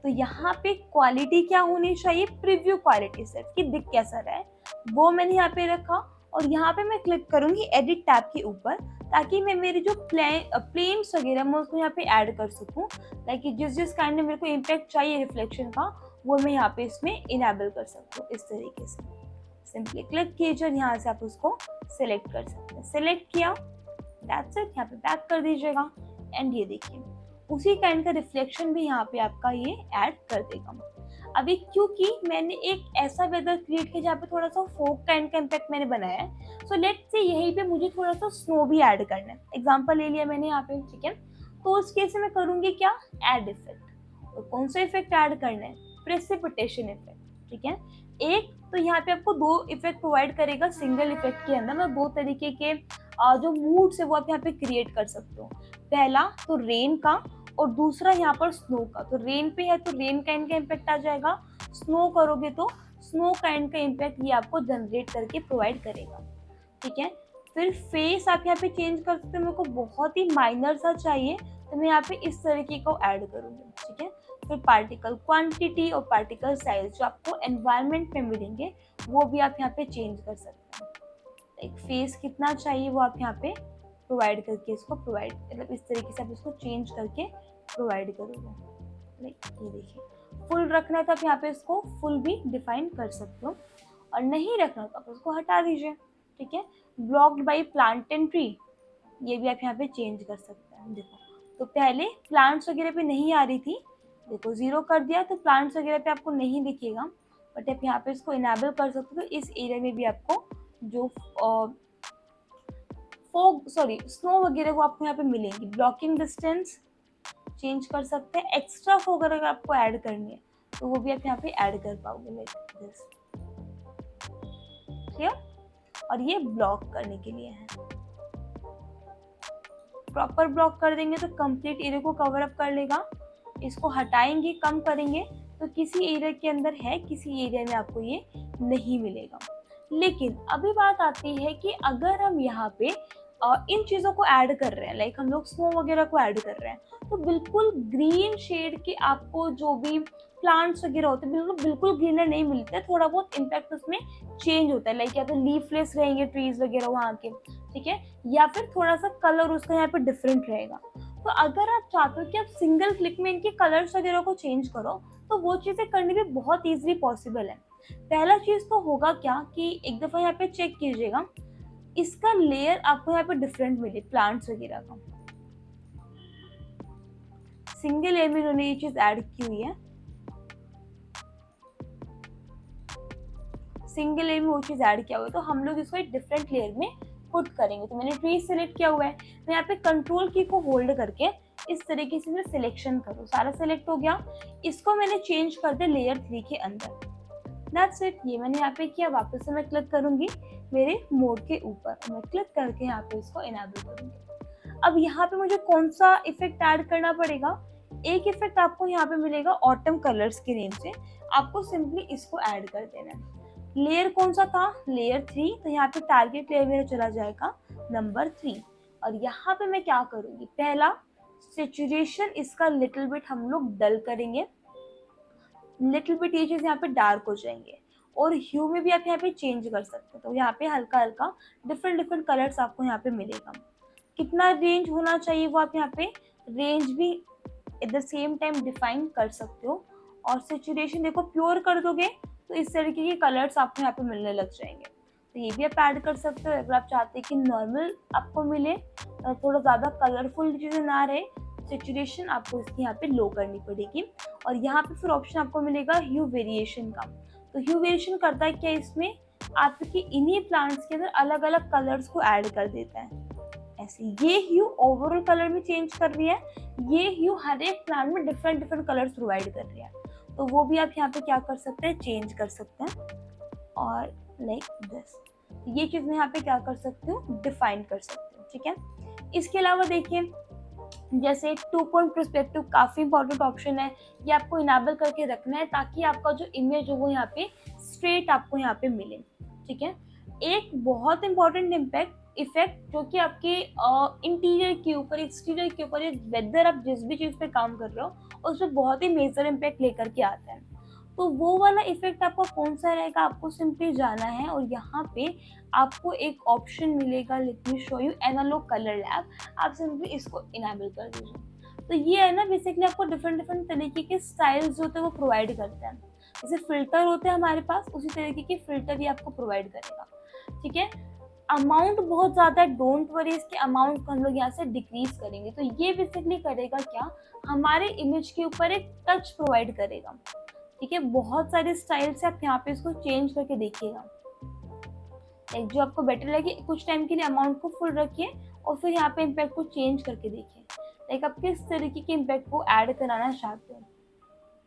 तो यहाँ पे क्वालिटी क्या होनी चाहिए, प्रीव्यू क्वालिटी सिर्फ कि दिख कैसा रहा है, वो मैंने यहाँ पे रखा। और यहाँ पे मैं क्लिक करूँगी एडिट टैब के ऊपर, ताकि मैं मेरी जो प्लेन्स वगैरह मैं उसको यहाँ पे ऐड कर सकूँ, ताकि जिस जिस काइंड में मेरे को इम्पैक्ट चाहिए रिफ्लेक्शन का, वो मैं यहाँ पे इसमें इनेबल कर सकती हूँ इस तरीके से। सिंपली क्लिक कीजिए और यहाँ से आप उसको सिलेक्ट कर सकते हैं। सिलेक्ट किया, दैट्स इट, यहाँ पे बैक कर दीजिएगा, एंड ये देखिए उसी काइंड का रिफ्लेक्शन भी यहाँ पे आपका ये ऐड कर देगा। अभी क्योंकि मैंने एक ऐसा वेदर क्रिएट किया जहाँ पे थोड़ा सा फोक काइंड का इम्पैक्ट मैंने बनाया है, सो लेट्स से यहीं पे मुझे थोड़ा सा स्नो भी ऐड करना है। एग्जांपल ले लिया मैंने यहाँ पे। ठीक है, तो उस केस में करूँगी क्या, ऐड इफेक्ट। तो कौन सा इफेक्ट ऐड करना है, प्रेसिपिटेशन इफेक्ट। ठीक है, एक तो यहाँ पे आपको दो इफेक्ट प्रोवाइड करेगा सिंगल इफेक्ट के अंदर, मतलब दो तरीके के जो मूड्स है वो आप यहाँ पे क्रिएट कर सकते हो। पहला तो रेन का, और दूसरा यहाँ पर स्नो का। तो रेन पे है तो रेन काइंड का इम्पैक्ट आ जाएगा, स्नो करोगे तो स्नो काइंड का इम्पैक्ट ये आपको जनरेट करके प्रोवाइड करेगा। ठीक है, फिर फेस आप यहाँ पे चेंज कर सकते हो, मेरे को बहुत ही माइनर सा चाहिए तो मैं यहाँ पे इस तरीके को ऐड करूँगी। ठीक है, फिर पार्टिकल क्वांटिटी और पार्टिकल साइज जो आपको एनवायरनमेंट में मिलेंगे वो भी आप यहाँ पे चेंज कर सकते हैं। एक फेस कितना चाहिए वो आप यहाँ पे प्रोवाइड करके इसको प्रोवाइड, मतलब इस तरीके से आप इसको चेंज करके प्रोवाइड करोगे। लाइक ये देखिए, फुल रखना है तो आप यहाँ पे इसको फुल भी डिफाइन कर सकते हो, और नहीं रखना तो आप उसको हटा दीजिए। ठीक है, blocked by plant and tree, ये भी आप यहाँ पे चेंज कर सकते हैं। देखो तो पहले प्लांट्स वगैरह पे नहीं आ रही थी, देखो 0 कर दिया तो प्लांट्स वगैरह पे आपको नहीं दिखेगा, बट आप यहाँ पे इसको इनेबल कर सकते हो। तो इस एरिया में भी आपको जो फॉग सॉरी स्नो वगैरह वो आपको यहाँ पे मिलेंगी। ब्लॉकिंग डिस्टेंस चेंज कर सकते हैं। एक्स्ट्रा फॉग अगर आपको ऐड करनी है तो वो भी आप यहाँ पे ऐड कर पाओगे लाइक दिस। क्लियर। और ये ब्लॉक करने के लिए है। प्रॉपर ब्लॉक कर देंगे तो कंप्लीट एरिया को कवर अप कर लेगा। इसको हटाएंगे, कम करेंगे तो किसी एरिया के अंदर है, किसी एरिया में आपको ये नहीं मिलेगा। लेकिन अभी बात आती है कि अगर हम यहाँ पे इन चीज़ों को ऐड कर रहे हैं, लाइक हम लोग स्नो वगैरह को ऐड कर रहे हैं, तो बिल्कुल ग्रीन शेड के आपको जो भी प्लांट्स वगैरह होते हैं बिल्कुल ग्रीनर नहीं मिलते, थोड़ा बहुत इम्पैक्ट उसमें चेंज होता है। लाइक या तो लीफलेस रहेंगे ट्रीज वगैरह वहाँ के, ठीक है, या फिर थोड़ा सा कलर उसका यहाँ पे डिफरेंट रहेगा। तो अगर आप चाहते हो कि आप सिंगल क्लिक में इनके कलर्स वगैरह को चेंज करो तो वो चीज़ें करनी भी बहुत ईजिली पॉसिबल है। पहला चीज़ तो होगा क्या कि एक दफ़ा यहाँ पे चेक कीजिएगा इसका लेयर आपको यहाँ पे डिफरेंट मिले प्लांट्स वगैरह का। सिंगल लेयर में इन्होंने ये चीज़ ऐड की हुई है, सिंगल लेयर में वो चीज़ ऐड किया हुआ है, तो हम लोग इसको एक डिफरेंट लेयर में पुट करेंगे। तो मैंने ट्री सेलेक्ट किया हुआ है, मैं यहाँ पे कंट्रोल की को होल्ड करके इस तरीके से मैं सिलेक्शन करूँ, सारा सेलेक्ट हो गया। इसको मैंने चेंज कर दिया लेयर 3 के अंदर। That's it. ये मैंने यहाँ पे किया। वापस से मैं क्लिक करूंगी मेरे मोड के ऊपर, मैं क्लिक करके यहाँ पे इसको इनेबल करूंगी। अब यहाँ पे मुझे कौन सा इफेक्ट ऐड करना पड़ेगा? एक इफेक्ट आपको यहाँ पे मिलेगा ऑटम कलर्स के नेम से, आपको सिंपली इसको ऐड कर देना है। लेयर कौन सा था? लेयर 3। तो यहाँ पे टारगेट लेयर मेरा चला जाएगा नंबर 3। और यहाँ पे मैं क्या करूंगी? पहला सेचुरेशन इसका लिटिल बिट हम लोग डल करेंगे, लिटिल बिट ये चीज़ यहाँ पे डार्क हो जाएंगे। और ह्यू में भी आप यहाँ पे चेंज कर सकते हैं, तो यहाँ पे हल्का हल्का डिफरेंट कलर्स आपको यहाँ पे मिलेगा। कितना रेंज होना चाहिए वो आप यहाँ पे रेंज भी at the same time define कर सकते हो। और सेचुरेशन देखो प्योर कर दोगे तो इस तरीके के कलर्स आपको यहाँ पे मिलने लग जाएंगे, तो ये भी आप ऐड कर सकते हो। अगर आप चाहते हैं कि नॉर्मल आपको मिले, थोड़ा ज़्यादा कलरफुल चीज़ें ना रहे, सेचुरेशन आपको इसकी यहाँ पे लो करनी पड़ेगी। और यहाँ पे फिर ऑप्शन आपको मिलेगा ह्यू वेरिएशन का। तो ह्यू वेरिएशन करता है क्या? इसमें आपके इन्हीं प्लांट्स के अंदर अलग अलग कलर्स को ऐड कर देता है। ऐसे ये ह्यू ओवरऑल कलर में चेंज कर रही है, ये ह्यू हर एक प्लांट में डिफरेंट कलर्स प्रोवाइड कर रही है। तो वो भी आप यहाँ पे क्या कर सकते हैं? चेंज कर सकते हैं। और लाइक दिस ये चीज़ मैं यहाँ पे क्या कर सकती हूँ? डिफाइन कर सकती हूँ, ठीक है। इसके अलावा देखिए जैसे 2 पॉइंट पर्सपेक्टिव काफ़ी इंपॉर्टेंट ऑप्शन है, ये आपको इनेबल करके रखना है ताकि आपका जो इमेज हो वो यहाँ पे स्ट्रेट आपको यहाँ पे मिले, ठीक है। एक बहुत इंपॉर्टेंट इफेक्ट जो कि आपके इंटीरियर के ऊपर, एक्सटीरियर के ऊपर, वेदर आप जिस भी चीज़ पे काम कर रहे हो उसमें बहुत ही मेजर इम्पैक्ट लेकर के आता है। तो वो वाला इफेक्ट आपका कौन सा रहेगा? आपको सिंपली जाना है और यहाँ पे आपको एक ऑप्शन मिलेगा, let me show you, analog colour lab. आप सिंपली इसको इनेबल कर दीजिए। तो ये है ना बेसिकली आपको डिफरेंट तरीके के स्टाइल्स जो होते हैं वो प्रोवाइड करते हैं। जैसे फिल्टर होते हैं हमारे पास, उसी तरीके के फिल्टर ये आपको प्रोवाइड करेगा, ठीक है। अमाउंट बहुत ज़्यादा है, डोंट वरी, इसके अमाउंट को हम लोग यहाँ से डिक्रीज करेंगे। तो ये बेसिकली करेगा क्या? हमारे इमेज के ऊपर एक टच प्रोवाइड करेगा, ठीक है। बहुत सारे स्टाइल से आप यहाँ पे इसको चेंज करके देखिएगा, एक जो आपको बेटर लगे। कुछ टाइम के लिए अमाउंट को फुल रखिए और फिर यहाँ पे इम्पैक्ट को चेंज करके देखिए, लाइक आप किस तरीके के इम्पैक्ट को ऐड कराना चाहते हो।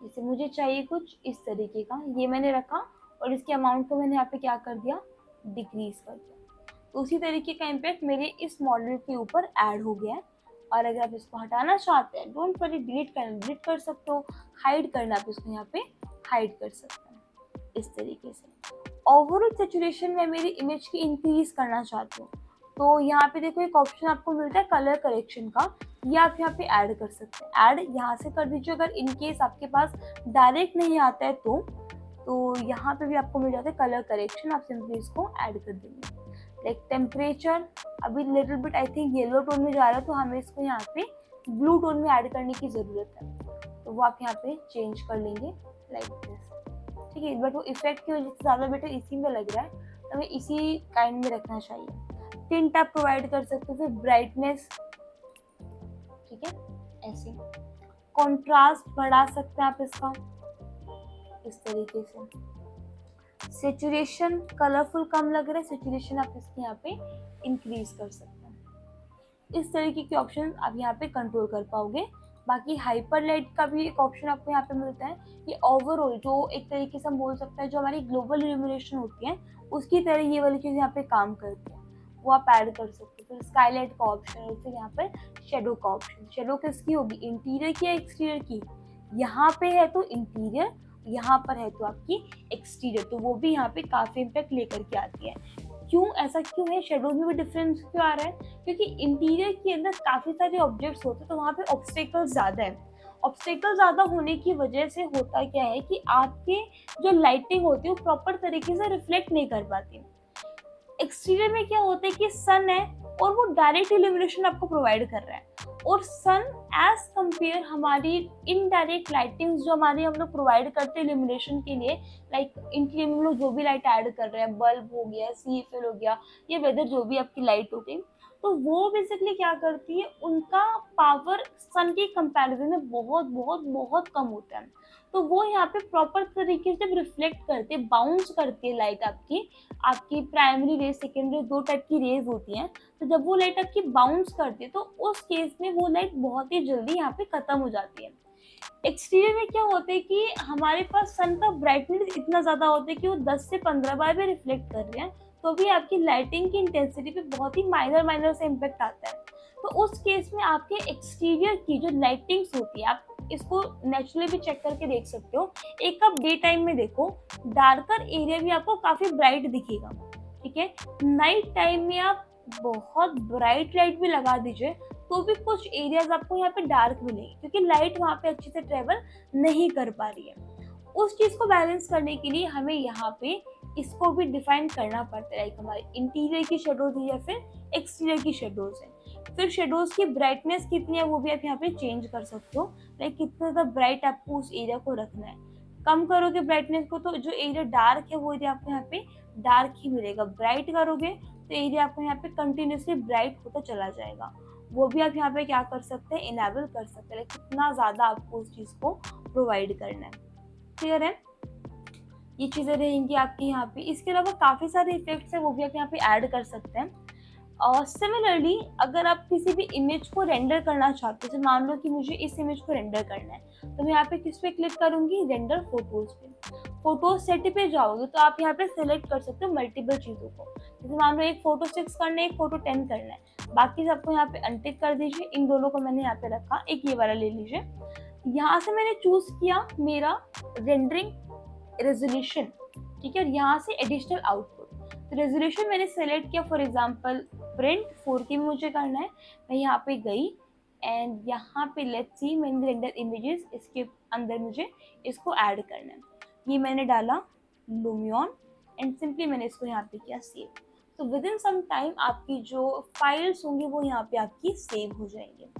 जैसे मुझे चाहिए कुछ इस तरीके का, ये मैंने रखा और इसके अमाउंट को मैंने यहाँ पे क्या कर दिया? डिक्रीज कर दिया। तो उसी तरीके का इम्पैक्ट मेरे इस मॉडल के ऊपर ऐड हो गया है। और अगर आप इसको हटाना चाहते हैं, डोंट वरी, डिलीट कर सकते हो। हाइड करना, आप इसको यहाँ पे हाइड कर सकते हैं इस तरीके से। ओवरऑल सेचुरेशन में मेरी इमेज की इंक्रीज करना चाहती हूँ तो यहाँ पे देखो एक ऑप्शन आपको मिलता है कलर करेक्शन का, ये आप यहाँ पे ऐड कर सकते हैं। ऐड यहाँ से कर दीजिए। अगर इन केस आपके पास डायरेक्ट नहीं आता है तो यहाँ पे भी आपको मिल जाता है कलर करेक्शन, आप सिंपली इसको ऐड कर देंगे। लाइक टेम्परेचर अभी little bit I think yellow tone में जा रहा है, तो हमें इसको यहाँ पे ब्लू टोन में ऐड करने की ज़रूरत है, तो वो आप यहाँ पे चेंज कर लेंगे लाइक दिस, ठीक है। बट वो इफेक्ट की वजह से ज़्यादा बेटर इसी में लग रहा है, तो हमें इसी काइंड में रखना चाहिए। टिंट आप प्रोवाइड कर सकते हो, फिर ब्राइटनेस, ठीक है। ऐसे कॉन्ट्रास्ट बढ़ा सकते हैं आप इसका इस तरीके से। सेचुरेशन कलरफुल कम लग रहा है, सेचुरेशन आप इसके यहाँ पे इंक्रीज कर सकते हैं। इस तरीके के ऑप्शन आप यहाँ पे कंट्रोल कर पाओगे। बाकी हाइपरलाइट का भी एक ऑप्शन आपको यहाँ पे मिलता है। ये ओवरऑल जो एक तरीके से हम बोल सकते हैं जो हमारी ग्लोबल इल्यूमिनेशन होती है उसकी तरह ये वाली चीज़ यहाँ पे काम करती है, वो आप ऐड कर सकते हो। फिर स्काईलाइट का ऑप्शन है, फिर यहाँ पर शेडो का ऑप्शन। शेडो किसकी होगी, इंटीरियर की या एक्सटीरियर की? यहाँ पे है तो इंटीरियर, यहाँ पर है तो आपकी एक्सटीरियर, तो वो भी यहाँ पे काफ़ी इम्पैक्ट लेकर के आती है। क्यों ऐसा क्यों है, शेडो में भी डिफरेंस क्यों आ रहा है? क्योंकि इंटीरियर के अंदर काफ़ी सारे ऑब्जेक्ट्स होते हैं तो वहाँ पे ऑब्स्टेकल्स ज़्यादा है। ऑब्स्टेकल ज़्यादा होने की वजह से होता क्या है कि आपके जो लाइटिंग होती है वो प्रॉपर तरीके से रिफ्लेक्ट नहीं कर पाती। एक्सटीरियर में क्या होता है कि सन है और वो डायरेक्ट इल्यूमिनेशन आपको प्रोवाइड कर रहा है, और सन एज कंपेयर हमारी इनडायरेक्ट लाइटिंग्स जो हमारी हम लोग प्रोवाइड करते हैं इल्यूमिनेशन के लिए, लाइक इंटीरियर में लोग जो भी लाइट ऐड कर रहे हैं, बल्ब हो गया, CFL हो गया, ये वेदर जो भी आपकी लाइट हो गई, तो वो बेसिकली क्या करती है, उनका पावर सन के कंपैरिजन में बहुत बहुत बहुत कम होता है। तो वो यहाँ पे प्रॉपर तरीके से रिफ्लेक्ट करते, बाउंस करती है लाइट आपकी प्राइमरी रेज, सेकेंडरी, दो टाइप की रेज होती हैं। तो जब वो लाइट आपकी बाउंस करती है तो उस केस में वो लाइट बहुत ही जल्दी यहाँ पे खत्म हो जाती है। एक्सटीरियर में क्या होता है कि हमारे पास सन का ब्राइटनेस इतना ज़्यादा होता है कि वो 10 से 15 बार भी रिफ्लेक्ट कर रहे हैं, तो भी आपकी लाइटिंग की इंटेंसिटी पे बहुत ही माइनर से इम्पेक्ट आता है। तो उस केस में आपके एक्सटीरियर की जो लाइटिंग्स होती है, आप इसको नेचुरली भी चेक करके देख सकते हो। एक आप डे टाइम में देखो, डार्कर एरिया भी आपको काफ़ी ब्राइट दिखेगा, ठीक है। नाइट टाइम में आप बहुत ब्राइट लाइट भी लगा दीजिए तो भी कुछ एरियाज आपको यहाँ पे डार्क मिलेंगे, क्योंकि लाइट वहाँ पे अच्छे से ट्रेवल नहीं कर पा रही है। उस चीज़ को बैलेंस करने के लिए हमें यहाँ पे इसको भी डिफाइन करना पड़ता है, लाइक हमारे इंटीरियर की शेडोज है या फिर एक्सटीरियर की शेडोज है। फिर शेडोज की ब्राइटनेस कितनी है वो भी आप यहाँ पे चेंज कर सकते हो, लाइक कितना ज़्यादा ब्राइट आपको उस एरिया को रखना है। कम करोगे ब्राइटनेस को तो जो एरिया डार्क है वो एरिया आपको यहाँ पे डार्क ही मिलेगा, ब्राइट करोगे तो एरिया आपको यहाँ पे कंटिन्यूसली ब्राइट होता चला जाएगा। वो भी आप यहाँ पे क्या कर सकते हैं, इनेबल कर सकते हैं, लाइक कितना ज़्यादा आपको उस चीज़ को प्रोवाइड करना है। क्लियर है? ये चीज़ें रहेंगी आपकी यहाँ पे। इसके अलावा काफ़ी सारे इफेक्ट्स हैं वो भी आप यहाँ पे ऐड कर सकते हैं। और सिमिलरली अगर आप किसी भी इमेज को रेंडर करना चाहते हो, जैसे मान लो कि मुझे इस इमेज को रेंडर करना है, तो मैं यहाँ पे किस पे क्लिक करूँगी, रेंडर फोटोज पे। फोटोज सेट पे जाओगे तो आप यहाँ पे सेलेक्ट कर सकते हो मल्टीपल चीज़ों को। जैसे मान लो एक फोटो 6 करना है, एक फोटो 10 करना है, बाकी सबको यहाँ पे अनटिक कर दीजिए। इन दोनों को मैंने यहाँ पे रखा, एक ये वाला ले लीजिए। यहाँ से मैंने चूज किया मेरा रेंडरिंग रेजोल्यूशन, ठीक है, और यहाँ से एडिशनल आउटपुट। तो रेजोल्यूशन मैंने सेलेक्ट किया, फॉर एग्जांपल प्रिंट 4K में मुझे करना है। मैं यहाँ पे गई एंड यहाँ पे लेट्स सी मैंने रेंडर इमेजेस, इसके अंदर मुझे इसको ऐड करना है। ये मैंने डाला लुमियन एंड सिंपली मैंने इसको यहाँ पे किया सेव। तो विद इन सम टाइम आपकी जो फाइल्स होंगी वो यहाँ पे आपकी सेव हो जाएंगी।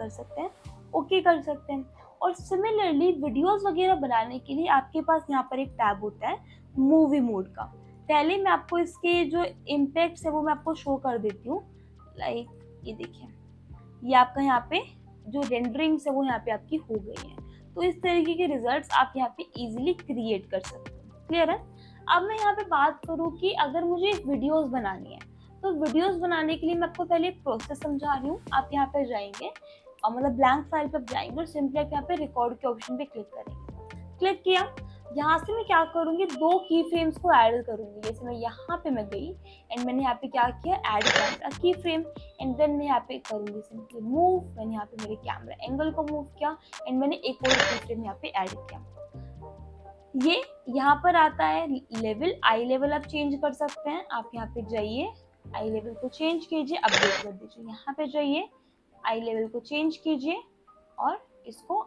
कर सकते हैं, ओके कर सकते हैं। और सिमिलरली वीडियोस वगैरह बनाने के लिए आपके पास यहाँ पर एक टैब होता है मूवी मोड का। पहले मैं आपको इसके जो इम्पैक्ट्स है वो मैं आपको शो कर देती हूँ। लाइक ये देखिए, ये आपका यहाँ पे जो रेंडरिंग्स है वो यहाँ पे आपकी हो गई है। तो इस तरीके के रिजल्ट्स आप यहाँ पे इजीली क्रिएट कर सकते हैं। क्लियर है? अब मैं यहाँ पे बात करूँ कि अगर मुझे वीडियोस बनानी है, तो वीडियोस बनाने के लिए मैं आपको पहले एक प्रोसेस समझा रही हूँ। आप यहाँ पे जाएंगे और मतलब ब्लैंक फाइल पे जाएंगे और सिंपली आप यहाँ पे रिकॉर्ड के ऑप्शन पे क्लिक करेंगे। क्लिक किया, यहाँ से मैं क्या करूँगी, 2 की फ्रेम्स को ऐड करूँगी। जैसे मैं यहाँ पे मैं गई एंड मैंने यहाँ पे क्या किया, ऐड कैमरा की फ्रेम, एंड देन मैं यहाँ पे करूँगी सिंपली मूव। मैंने यहाँ पे मेरे कैमरा एंगल को मूव किया एंड मैंने एक और की फ्रेम यहाँ पे ऐड किया। ये यहाँ पर आता है लेवल, आई लेवल आप चेंज कर सकते हैं। आप यहाँ पे जाइए, आई लेवल को चेंज कीजिए, अपडेट कर दीजिए। यहाँ पे जाइए, आई लेवल को चेंज कीजिए और इसको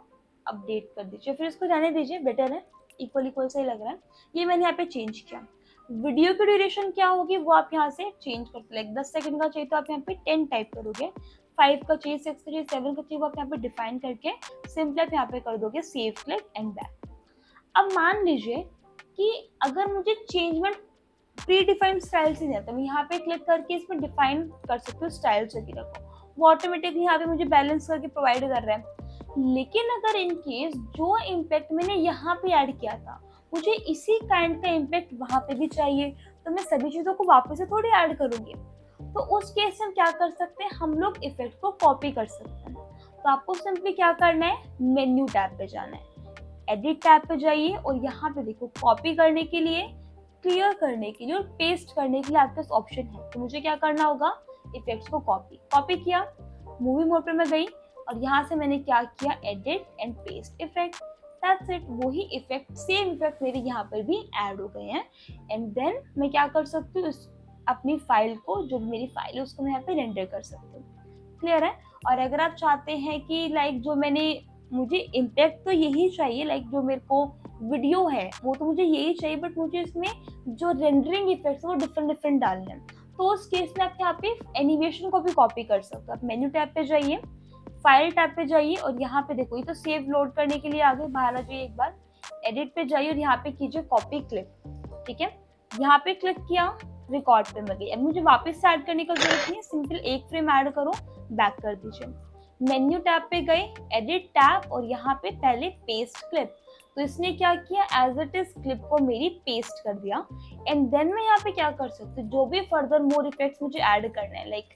अपडेट कर दीजिए, फिर इसको जाने दीजिए, बेटर है, इक्वल इक्वल सही लग रहा है। ये मैंने यहाँ पे चेंज किया। वीडियो की ड्यूरेशन क्या होगी वो आप यहाँ से चेंज कर सकते, लाइक 10 सेकंड का चाहिए तो आप यहाँ पे 10 टाइप करोगे, 5 का चाहिए, 6 का चाहिए, 7 का चाहिए, वो आप यहाँ पे डिफाइन करके सिंपली आप यहाँ पे कर दोगे सेव, क्लिक एंड बैक। अब मान लीजिए कि अगर मुझे चेंजमेंट प्री डिफाइंड स्टाइल से नहीं आता, मैं यहाँ पे क्लिक करके इसमें डिफाइन कर सकती हूँ स्टाइल्स वगैरह को, वो ऑटोमेटिकली यहाँ पे मुझे बैलेंस करके प्रोवाइड कर रहा है। लेकिन अगर इन केस जो इम्पैक्ट मैंने यहाँ पे ऐड किया था मुझे इसी काइंड का इम्पैक्ट वहाँ पे भी चाहिए, तो मैं सभी चीज़ों को वापस से थोड़ी ऐड करूँगी। तो उस केस में हम क्या कर सकते हैं, हम लोग इफेक्ट को कॉपी कर सकते हैं। तो आपको सिंपली क्या करना है, मेन्यू टैब पे जाना है, एडिट टैब पे जाइए और यहाँ पे देखो कॉपी करने के लिए, क्लियर करने के लिए और पेस्ट करने के लिए आपके पास ऑप्शन है। तो मुझे क्या करना होगा, इफेक्ट्स को कॉपी किया, मूवी मोड पे मैं गई और यहाँ से मैंने क्या किया, edit and paste effect, that's it. वही इफेक्ट, सेम इफेक्ट मेरे यहाँ पर भी ऐड हो गए हैं। एंड देन मैं क्या कर सकती हूँ, अपनी फाइल को, जो मेरी फाइल है उसको मैं यहाँ पे रेंडर कर सकती हूँ। क्लियर है? और अगर आप चाहते हैं कि लाइक जो मुझे इम्पैक्ट तो यही चाहिए, लाइक जो मेरे को वीडियो है वो तो मुझे यही चाहिए, बट मुझे इसमें जो रेंडरिंग इफेक्ट्स वो डिफरेंट डालने हैं, तो उस केस में आप यहाँ पे एनिमेशन को भी कॉपी कर सकते हो। आप मेन्यू टैब पे जाइए, फाइल टैब पे जाइए और यहाँ पे देखो ये तो सेव लोड करने के लिए आगे बाहर आ जाइए, एक बार एडिट पे जाइए और यहाँ पे कीजिए कॉपी क्लिप। ठीक है, यहाँ पे क्लिक किया, रिकॉर्ड पे मैं गई। अब मुझे वापस से ऐड करने की जरूरत नहीं है, सिंपल एक फ्रेम ऐड करो, बैक कर दीजिए। मेन्यू टैब पे गए, एडिट टैब और यहाँ पे पहले पेस्ट क्लिप, तो इसने क्या किया, एज इट इज क्लिप को मेरी पेस्ट कर दिया। एंड देन मैं यहाँ पे क्या कर सकती हूँ, जो भी फर्दर मोर इफेक्ट्स मुझे ऐड करने हैं, लाइक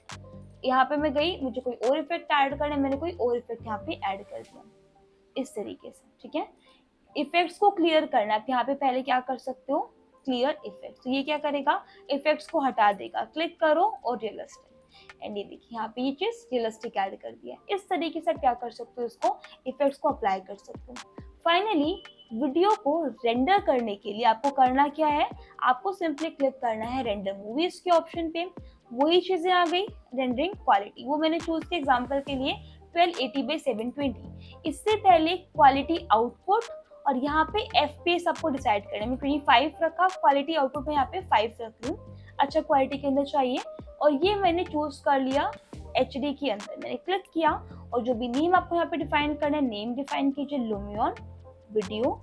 यहाँ पे मैं गई, मुझे कोई और इफेक्ट ऐड करना है, मैंने कोई और इफेक्ट यहाँ पे ऐड कर दिया इस तरीके से। ठीक है, इफेक्ट्स को क्लियर करना है, आप यहाँ पे पहले क्या कर सकते हो, क्लियर इफेक्ट्स, तो ये क्या करेगा, इफेक्ट्स को हटा देगा। क्लिक करो और रियलिस्टिक, एंड ये देखिए यहाँ पे ये चीज रियलिस्टिक ऐड कर दिया। इस तरीके से क्या कर सकते हो, इसको इफेक्ट्स को अप्लाई कर सकते हो। फाइनली वीडियो को रेंडर करने के लिए आपको करना क्या है, आपको सिंपली क्लिक करना है रेंडर मूवीज के ऑप्शन पे। वही चीजें आ गई, रेंडरिंग क्वालिटी वो मैंने चूज की एग्जांपल के लिए 1280x720। इससे पहले क्वालिटी आउटपुट और यहाँ पे FPS आपको डिसाइड करना है। मैं 25 रखा, क्वालिटी आउटपुट में यहाँ पे 5 रख रही हूँ, अच्छा क्वालिटी के अंदर चाहिए। और ये मैंने चूज कर लिया HD के अंदर, मैंने क्लिक किया और जो भी नेम आपको यहाँ पे डिफाइन करना है, नेम डिफाइन कीजिए, Lumion video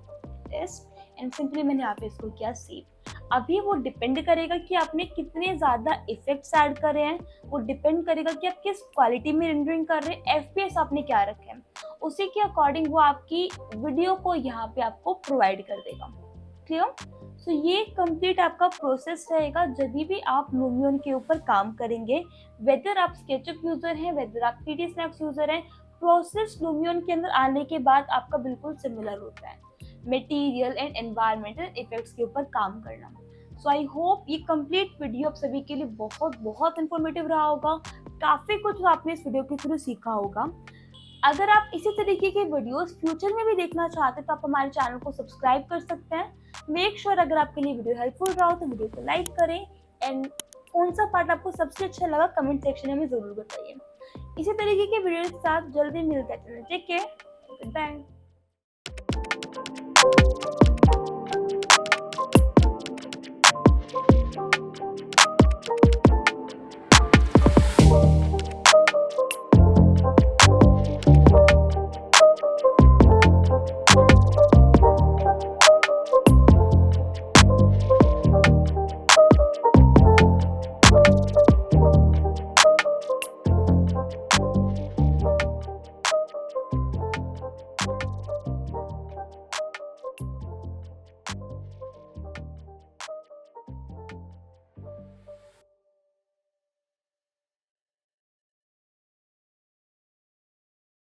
test, and simply मैंने यहाँ पे इसको किया सेव। अभी वो डिपेंड करेगा कि आपने कितने ज़्यादा इफेक्ट्स ऐड करे हैं, वो डिपेंड करेगा कि आप किस क्वालिटी में रेंडरिंग कर रहे हैं, FPS आपने क्या रखे हैं, उसी के अकॉर्डिंग वो आपकी वीडियो को यहाँ पे आपको प्रोवाइड कर देगा। क्लियर? सो ये कंप्लीट आपका प्रोसेस रहेगा जब भी आप लुमियन के ऊपर काम करेंगे, वेदर आप स्केचअप यूजर हैं, वेदर आप 3D स्नैप्स यूजर हैं, प्रोसेस लुमियन के अंदर आने के बाद आपका बिल्कुल सिमिलर होता है, मटेरियल एंड एनवायरमेंटल इफेक्ट्स के ऊपर काम करना। सो आई होप ये कंप्लीट वीडियो आप सभी के लिए बहुत इंफॉर्मेटिव रहा होगा, काफ़ी कुछ आपने इस वीडियो के थ्रू सीखा होगा। अगर आप इसी तरीके के वीडियोस फ्यूचर में भी देखना चाहते हैं तो आप हमारे चैनल को सब्सक्राइब कर सकते हैं। मेक श्योर अगर आपके लिए वीडियो हेल्पफुल रहा हो तो वीडियो को लाइक करें, एंड कौन सा पार्ट आपको सबसे अच्छा लगा कमेंट सेक्शन में हमें ज़रूर बताइए। इसी तरीके के वीडियो के साथ जल्दी मिलते हैं। Take care, good bye.